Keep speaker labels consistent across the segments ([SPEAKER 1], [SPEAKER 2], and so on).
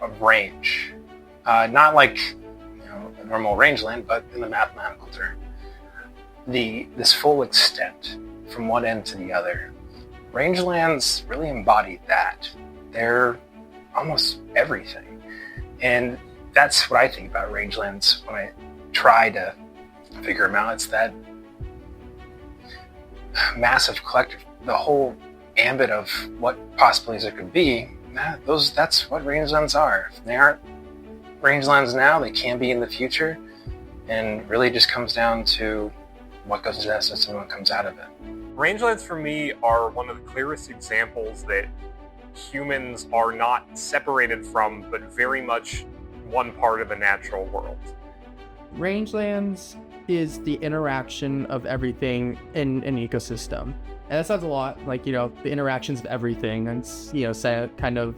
[SPEAKER 1] of range. Not like a normal rangeland, but in the mathematical term. This full extent from one end to the other. Rangelands really embody that. They're almost everything. And that's what I think about rangelands when I try to figure them out. It's that massive collective, the whole ambit of what possibilities there could be. That's what rangelands are. If they aren't rangelands now, they can be in the future. And really just comes down to what goes into that system and what comes out of it.
[SPEAKER 2] Rangelands for me are one of the clearest examples that humans are not separated from, but very much one part of the natural world.
[SPEAKER 3] Rangelands is the interaction of everything in an ecosystem. And that sounds a lot like, the interactions of everything. And it's, say kind of,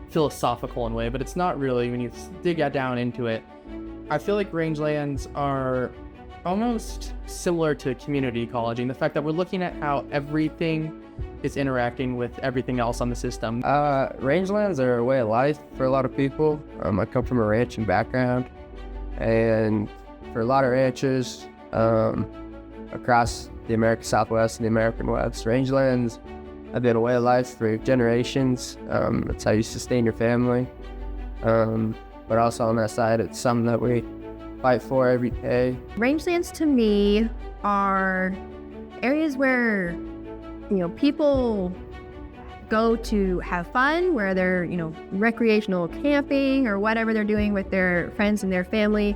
[SPEAKER 3] philosophical in a way, but it's not really when you dig down into it. I feel like rangelands are almost similar to community ecology in the fact that we're looking at how everything is interacting with everything else on the system.
[SPEAKER 4] Rangelands are a way of life for a lot of people. I come from a ranching background, and for a lot of ranchers across the American Southwest and the American West, rangelands have been a way of life for generations. It's how you sustain your family. But also on that side, it's something that we fight for every day.
[SPEAKER 5] Rangelands to me are areas where, people go to have fun, where they're, recreational camping or whatever they're doing with their friends and their family.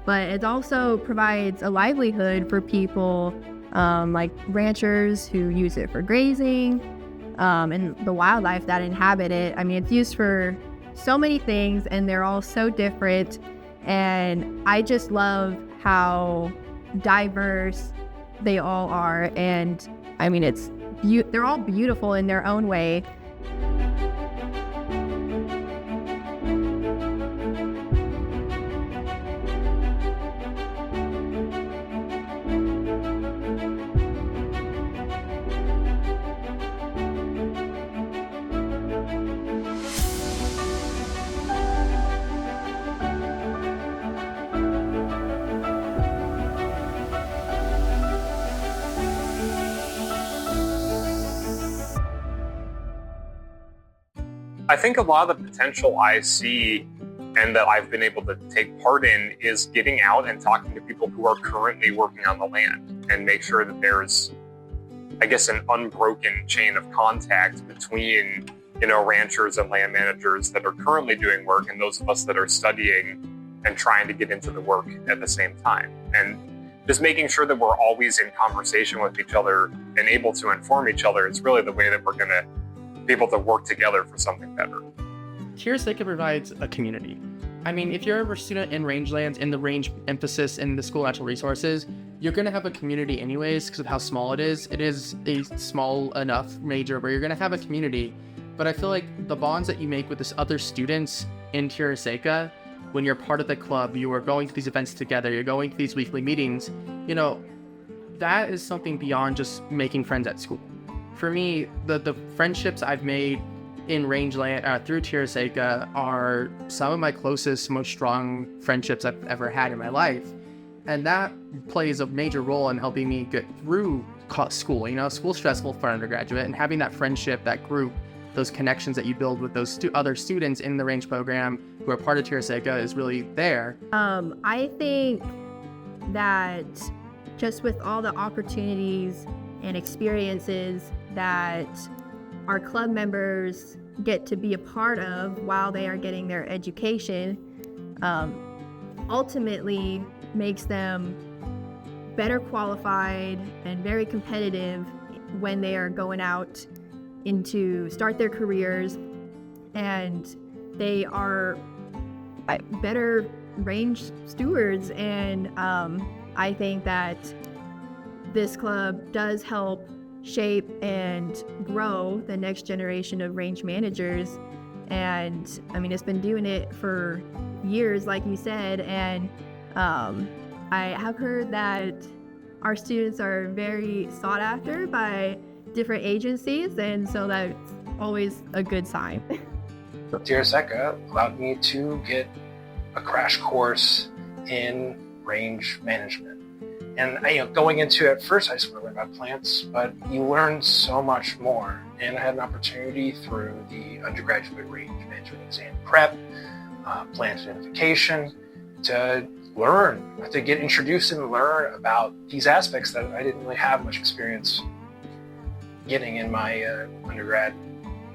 [SPEAKER 5] But it also provides a livelihood for people like ranchers who use it for grazing, and the wildlife that inhabit it. I mean, it's used for so many things, and they're all so different. And I just love how diverse they all are. And I mean, they're all beautiful in their own way.
[SPEAKER 2] I think a lot of the potential I see and that I've been able to take part in is getting out and talking to people who are currently working on the land and make sure that there's, I guess, an unbroken chain of contact between, ranchers and land managers that are currently doing work and those of us that are studying and trying to get into the work at the same time. And just making sure that we're always in conversation with each other and able to inform each other is really the way that we're going to be able to work together for something better.
[SPEAKER 3] Tierra Seca provides a community. I mean, if you're a student in rangelands, in the range emphasis in the School of Natural Resources, you're going to have a community anyways because of how small it is. It is a small enough major where you're going to have a community. But I feel like the bonds that you make with the other students in Tierra Seca, when you're part of the club, you are going to these events together, you're going to these weekly meetings, that is something beyond just making friends at school. For me, the friendships I've made in Rangeland through Tierra Seca are some of my closest, most strong friendships I've ever had in my life. And that plays a major role in helping me get through school. School's stressful for an undergraduate, and having that friendship, that group, those connections that you build with those other students in the range program who are part of Tierra Seca is really there.
[SPEAKER 5] I think that just with all the opportunities and experiences that our club members get to be a part of while they are getting their education, ultimately makes them better qualified and very competitive when they are going out into start their careers, and they are better range stewards. And I think that this club does help shape and grow the next generation of range managers. And I mean, it's been doing it for years, like you said, and I have heard that our students are very sought after by different agencies, and so that's always a good sign.
[SPEAKER 1] Tierra Seca allowed me to get a crash course in range management. And going into it at first, I just want to learn about plants, but you learn so much more. And I had an opportunity through the undergraduate range management exam prep, plant identification, to learn, to get introduced and learn about these aspects that I didn't really have much experience getting in my undergrad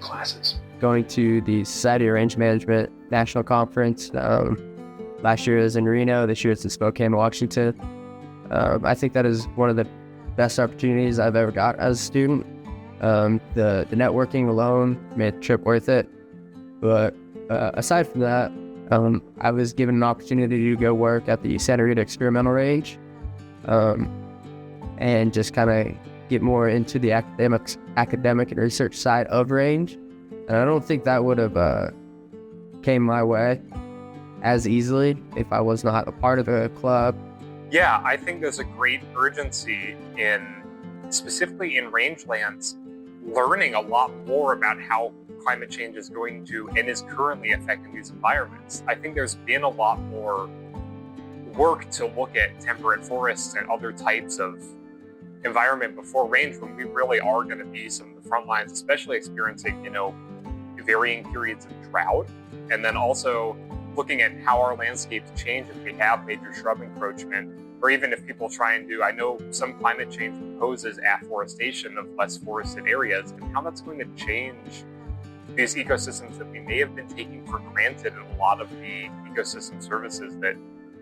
[SPEAKER 1] classes.
[SPEAKER 4] Going to the Society of Range Management National Conference. Last year it was in Reno, this year it's in Spokane, Washington. I think that is one of the best opportunities I've ever got as a student. The networking alone made the trip worth it. But aside from that, I was given an opportunity to go work at the Santa Rita Experimental Range and just kind of get more into the academic and research side of range. And I don't think that would have came my way as easily if I was not a part of a club.
[SPEAKER 2] Yeah, I think there's a great urgency specifically in rangelands, learning a lot more about how climate change is going to and is currently affecting these environments. I think there's been a lot more work to look at temperate forests and other types of environment before range, when we really are going to be some of the front lines, especially experiencing, varying periods of drought. And then also looking at how our landscapes change if we have major shrub encroachment, or even if people try and I know some climate change proposes afforestation of less forested areas, and how that's going to change these ecosystems that we may have been taking for granted in a lot of the ecosystem services that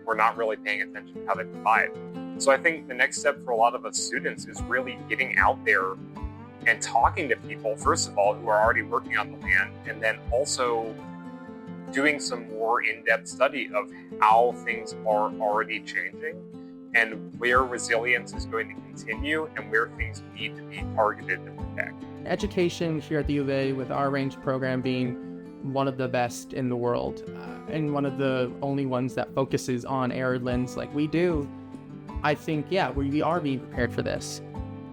[SPEAKER 2] we're not really paying attention to how they provide. So I think the next step for a lot of us students is really getting out there and talking to people, first of all, who are already working on the land, and then also doing some more in-depth study of how things are already changing and where resilience is going to continue and where things need to be targeted to protect.
[SPEAKER 3] Education here at the U of A, with our range program being one of the best in the world and one of the only ones that focuses on arid lands like we do, I think, we are being prepared for this.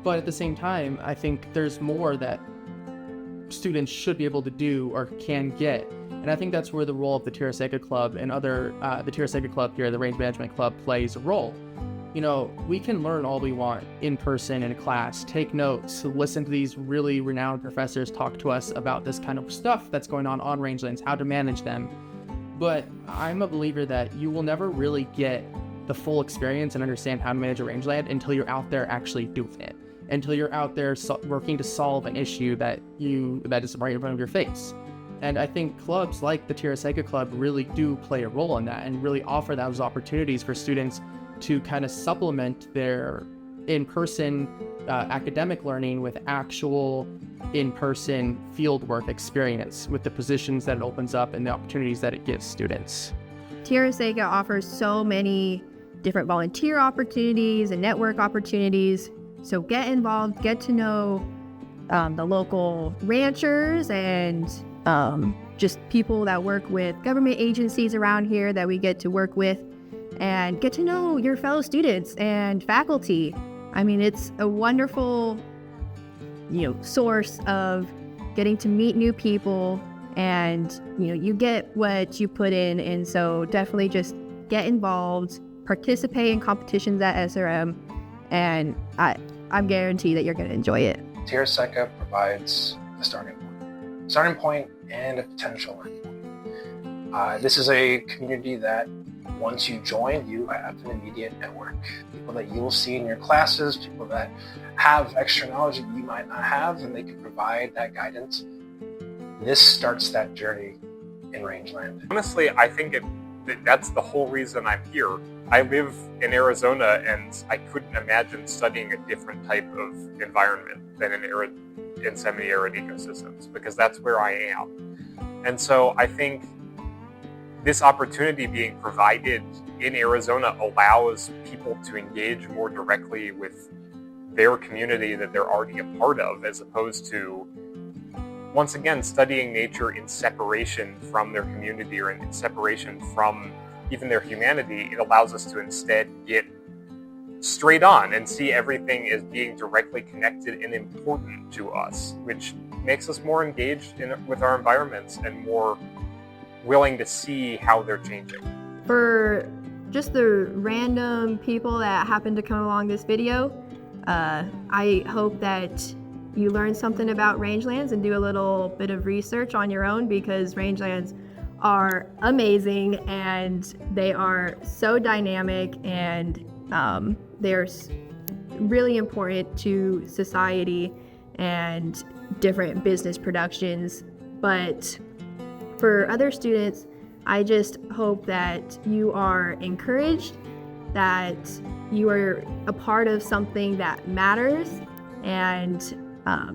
[SPEAKER 3] But at the same time, I think there's more that students should be able to do or can get. And I think that's where the role of the Tierra Seca Club and the Tierra Seca Club here, the Range Management Club, plays a role. We can learn all we want in person in a class, take notes, listen to these really renowned professors talk to us about this kind of stuff that's going on rangelands, how to manage them. But I'm a believer that you will never really get the full experience and understand how to manage a rangeland until you're out there actually doing it, until you're out there working to solve an issue that is right in front of your face. And I think clubs like the Tierra Seca Club really do play a role in that and really offer those opportunities for students to kind of supplement their in-person academic learning with actual in-person fieldwork experience with the positions that it opens up and the opportunities that it gives students.
[SPEAKER 5] Tierra Seca offers so many different volunteer opportunities and network opportunities. So get involved, get to know the local ranchers and just people that work with government agencies around here that we get to work with, and get to know your fellow students and faculty. I mean, it's a wonderful, source of getting to meet new people, and, you get what you put in. And so definitely just get involved, participate in competitions at SRM, and I'm guaranteed that you're going to enjoy it.
[SPEAKER 1] Tierra Seca provides a starting point and a potential endpoint. This is a community that once you join, you have an immediate network. People that you will see in your classes, people that have extra knowledge that you might not have, and they can provide that guidance. This starts that journey in rangeland.
[SPEAKER 2] Honestly, I think that's the whole reason I'm here. I live in Arizona, and I couldn't imagine studying a different type of environment than in semi-arid ecosystems, because that's where I am. And so I think this opportunity being provided in Arizona allows people to engage more directly with their community that they're already a part of, as opposed to, once again, studying nature in separation from their community or in separation from even their humanity. It allows us to instead get straight on and see everything as being directly connected and important to us, which makes us more engaged with our environments and more willing to see how they're changing.
[SPEAKER 5] For just the random people that happen to come along this video, I hope that you learn something about rangelands and do a little bit of research on your own, because rangelands are amazing and they are so dynamic, and they're really important to society and different business productions. But for other students, I just hope that you are encouraged, that you are a part of something that matters, and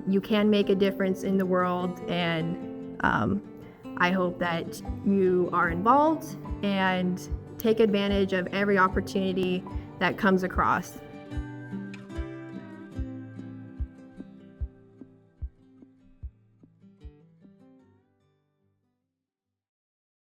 [SPEAKER 5] you can make a difference in the world. And I hope that you are involved and take advantage of every opportunity that comes across.